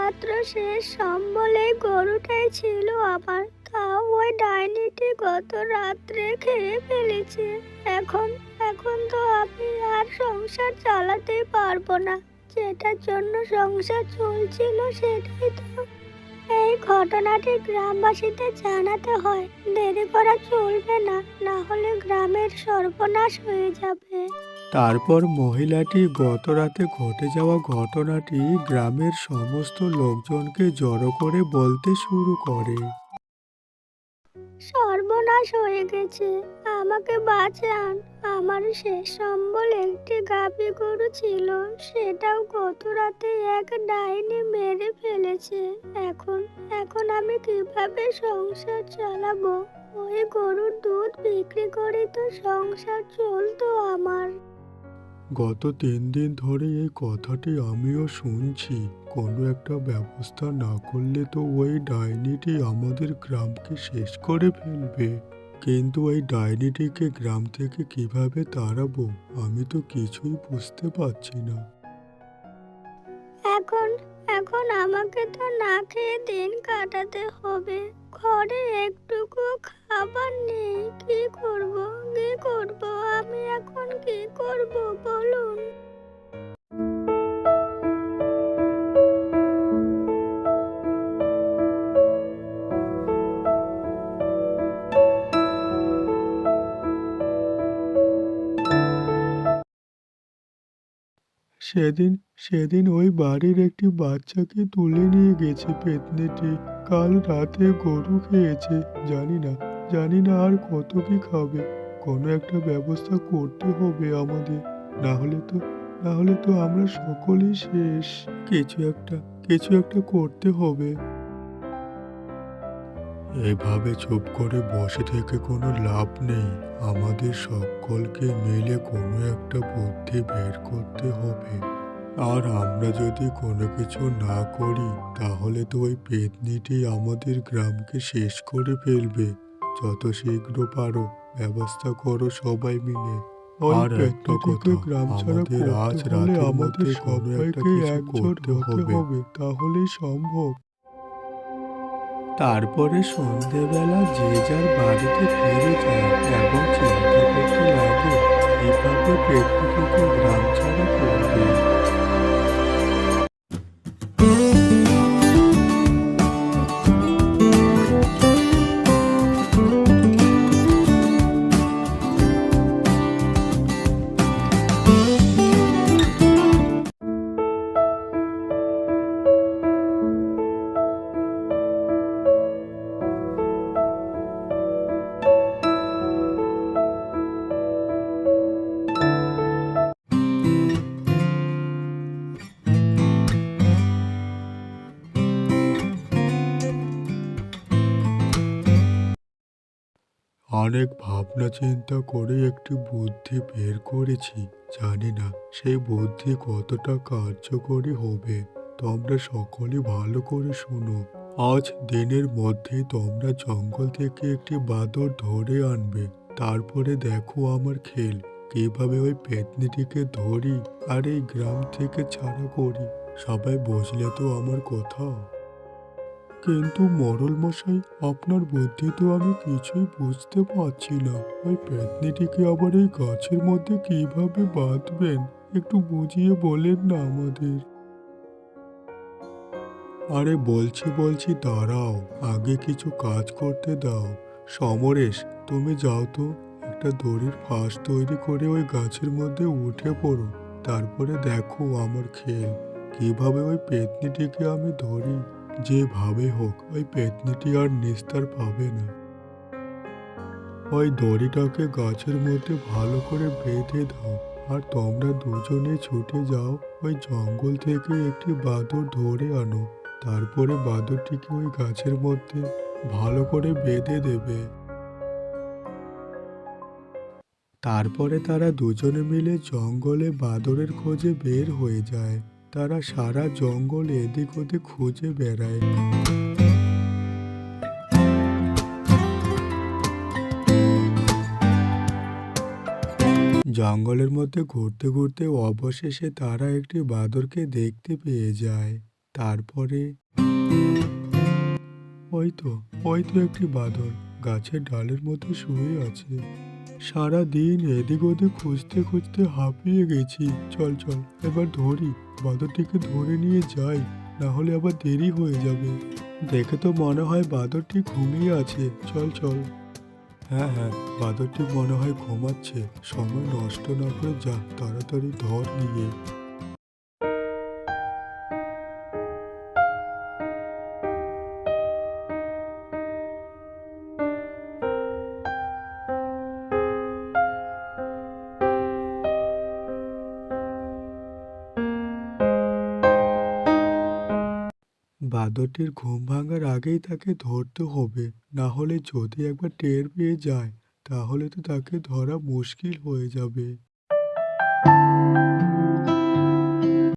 একমাত্র শেষ সম্বল এই গরুটাই ছিল আমার। তাও ওই ডাইনিটি গত রাত্রে খেয়ে ফেলেছে। এখন এখন তো আমি আর সংসার চালাতেই পারবো না। যেটার জন্য সংসার চলছিল সেটাই তো। এই ঘটনাটি গ্রামবাসীদের জানাতে হয়। দেরি করা চলবে না, না হলে গ্রামের সর্বনাশ হয়ে যাবে। তারপর মহিলাটি গত রাতে ঘটে যাওয়া ঘটনাটি গ্রামের সমস্ত লোকজনকে জড়ো করে বলতে শুরু করে। সর্বনাশ হয়ে গেছে, আমাকে বাঁচান। আমার শেষ সম্বল একটি গাভী গরু ছিল, সেটাও গত রাতে এক ডাইনি মেরে ফেলেছে। এখন এখন আমি কিভাবে সংসার চালাবো? ওই গরুর দুধ বিক্রি করে তো সংসার চলতো আমার। গত 3 দিন ধরে এই কথাটি আমিও শুনছি। কোনো একটা ব্যবস্থা না করলে তো ওই ডাইনিটি আমাদের গ্রামকে শেষ করে ফেলবে। কিন্তু এই ডাইনিটিকে গ্রাম থেকে কিভাবে তাড়াবো আমি তো কিছুই বুঝতে পারছি না। এখন এখন আমাকে তো না খেয়ে দিন কাটাতে হবে। ঘরে একটুকু খাবার নেই। কি করব আমি এখন কি করব বলুন? সেদিন সেদিন ওই বাড়ির একটি বাচ্চাকে তুলে নিয়ে গেছে পেতনিটি। কাল রাতে গরু খেয়েছে। জানি না আর কত কি খাবে। কোনো একটা ব্যবস্থা করতে হবে আমাদের। না হলে তো না হলে তো আমরা সকলেই শেষ। কিছু একটা করতে হবে। এভাবে চুপ করে বসে থেকে কোনো লাভ নেই। আমাদের সকলকে মিলে কোনো একটা বুদ্ধি বের করতে হবে। আর আমরা যদি কোনো কিছু না করি তাহলে তো ওই পেতনিটি আমাদের গ্রামকে শেষ করে ফেলবে। যত শীঘ্র পারো ব্যবস্থা করো সবাই মিলে। আর একটা কথা, গ্রাম ছাড়া আমাদের আজ রাতে আমাদের সবাইকে একজোট হতে হবে, তাহলেই সম্ভব। তারপরে সন্ধেবেলা যে যার বাড়িতে ফিরে যায় এবং চিন্তা করতে লাগে কিভাবে পেট্রোকে গ্রাম ছাড়া করবে। অনেক ভাবনা চিন্তা করে একটি বুদ্ধি বের করেছি। জানি না সেই বুদ্ধি কতটা কার্যকরী হবে। তোমরা সকলে ভালো করে শোনো। আজ দিনের মধ্যে তোমরা জঙ্গল থেকে একটি বাদর ধরে আনবে। তারপরে দেখো আমার খেল কিভাবে ওই পেতনিটিকে ধরি আর এই গ্রাম থেকে ছাড়া করি। সবাই বুঝলে তো আমার কথা? কিন্তু মোড়ল মশাই, আপনার বুদ্ধি তো আমি কিছুই বুঝতে পারছি না। ওই পেতনিটিকে আবার এই গাছের মধ্যে কিভাবে বাঁধবেন একটু বুঝিয়ে বলেন না আমাদের। আরে বলছি দাঁড়াও, আগে কিছু কাজ করতে দাও। সমরেশ, তুমি যাও তো, একটা দড়ির ফাঁস তৈরি করে ওই গাছের মধ্যে উঠে পড়ো। তারপরে দেখো আমার খেল কিভাবে ওই পেতনিটিকে আমি ধরি। যেভাবে হোক ওই পেতনিটি আর নিস্তার পাবে না। ওই দড়িটাকে গাছের মধ্যে ভালো করে বেঁধে দাও। আর তোমরা দুজনে ছুটে যাও, ওই জঙ্গল থেকে একটি বাদুড় ধরে আনো। তারপরে বাদুড়টিকে ওই গাছের মধ্যে ভালো করে বেঁধে দেবে। তারপরে তারা দুজনে মিলে জঙ্গলে বাদরের খোঁজে বের হয়ে যায়। তারা সারা জঙ্গল এদিক ওদিক খুঁজে বেড়ায়। জঙ্গলের মধ্যে ঘুরতে ঘুরতে অবশেষে তারা একটি বাদরকে দেখতে পেয়ে যায়। তারপরে ওই তো ওই তো একটি বাঁদর গাছের ডালের মধ্যে শুয়ে আছে। সারা দিন এদিক ওদিক খুঁজতে খুঁজতে হাঁপিয়ে গেছি। চল চল এবার ধরি, বাঁদরটিকে ধরে নিয়ে যাই, না হলে আবার দেরি হয়ে যাবে। দেখে তো মনে হয় বাঁদরটি ঘুমিয়ে আছে, চল চল। হ্যাঁ হ্যাঁ, বাঁদরটি মনে হয় ঘুমাচ্ছে। সময় নষ্ট না করে যা, তাড়াতাড়ি ধর নিয়ে। বাঁদরটির ঘুম ভাঙার আগেই তাকে ধরতে হবে, না হলে যদি একবার টের পেয়ে যায় তাহলে তো তাকে ধরা মুশকিল হয়ে যাবে।